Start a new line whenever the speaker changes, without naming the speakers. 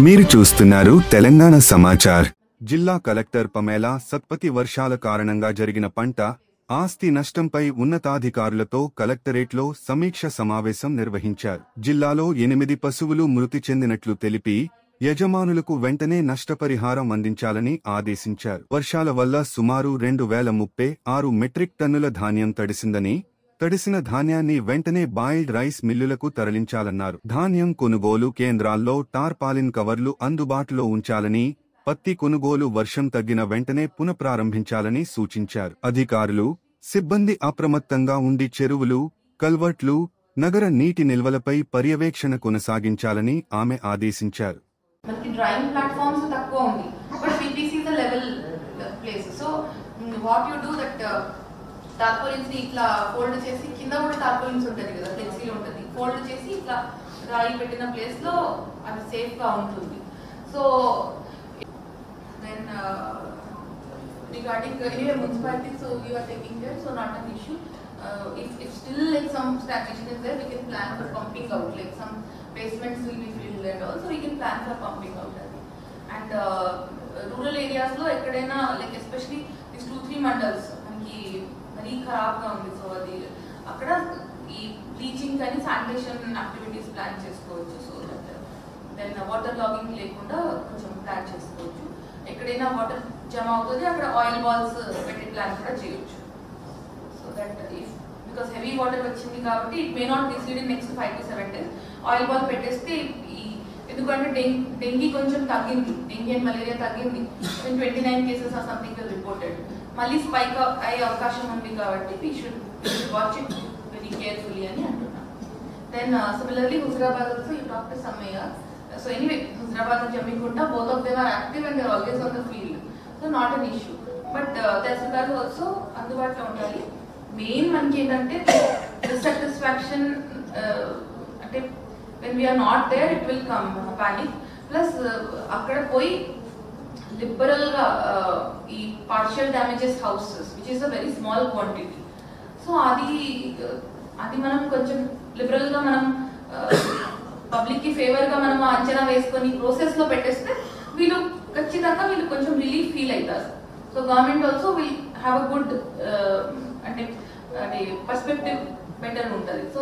మీరు చూస్తున్నారు తెలంగాణ సమాచార్. జిల్లా కలెక్టర్ పమేలా సత్పతి వర్షాల కారణంగా జరిగిన పంట ఆస్తి నష్టంపై ఉన్నతాధికారులతో కలెక్టరేట్లో సమీక్ష సమావేశం నిర్వహించారు. జిల్లాలో 8 పశువులు మృతి చెందినట్లు తెలిపి యజమానులకు వెంటనే నష్టపరిహారం అందించాలని ఆదేశించారు. వర్షాల వల్ల సుమారు 2036 మెట్రిక్ టన్నుల ధాన్యం తడిసిందని, తడిసిన ధాన్యాన్ని వెంటనే బాయిల్డ్ రైస్ మిల్లులకు తరలించాలన్నారు. ధాన్యం కొనుగోలు కేంద్రాల్లో టార్పాలిన్ కవర్లు అందుబాటులో ఉంచాలని, పత్తి కొనుగోలు వర్షం తగ్గిన వెంటనే పునఃప్రారంభించాలని సూచించారు. అధికారులు, సిబ్బంది అప్రమత్తంగా ఉండి చెరువులు, కల్వర్ట్లు, నగర నీటి నిల్వలపై పర్యవేక్షణ కొనసాగించాలని ఆమె ఆదేశించారు.
టార్పాలిన్స్ ని ఇట్లా ఫోల్డ్ చేసి కింద కూడా టార్పాలిన్స్ ఉంటుంది కదా, ఫ్లెక్సీలో ఉంటుంది, ఫోల్డ్ చేసి ఇట్లా రాయి పెట్టిన ప్లేస్ లో అది సేఫ్ గా ఉంటుంది. So then regarding anyway municipality, so you are taking care, so not an issue. If still like some stagnation is there, we can plan for pumping out, like some basements will be filled and also we can plan for pumping out. And rural areas lo ekkadaina like especially these 2-3 mandals manki very kharab ga undi, so adi akkada ee bleaching kani sanitation activities plan chesukochu, so that then water logging lekunda koncham plan chesukochu. ekkadaina water jama avutadi akkada oil balls petti plan kuda cheyochu, so that if because heavy water vachindi kabatti it may not recede in next 5 to 7 days. oil ball petteste ఎందుకంటే dengue కొంచెం తగ్గింది, dengue and malaria తగ్గింది, 29 cases or something reported. మళ్ళీ spike అయ్యే అవకాశం ఉంది కాబట్టి we should watch it very carefully అని అంటున్నాను. Then similarly Huzurabad also you talk to Sammayya. So anyway Huzurabad Jammikunta both of them are active and they are always on the field, so not an issue. But tahsildar also అందుబాటులో ఉండాలి. Main మనకి ఏంటంటే dissatisfaction, అంటే when we are not there it will come panic, plus akkada poi liberal ga ee partial damages houses which is a very small quantity, so adi manam koncham liberal ga manam public ki favor ga manam anchana veskoni process lo petteste veelu kachchitanga veelu koncham relief feel aitaru. So government also will have a good ante perspective better untadi. So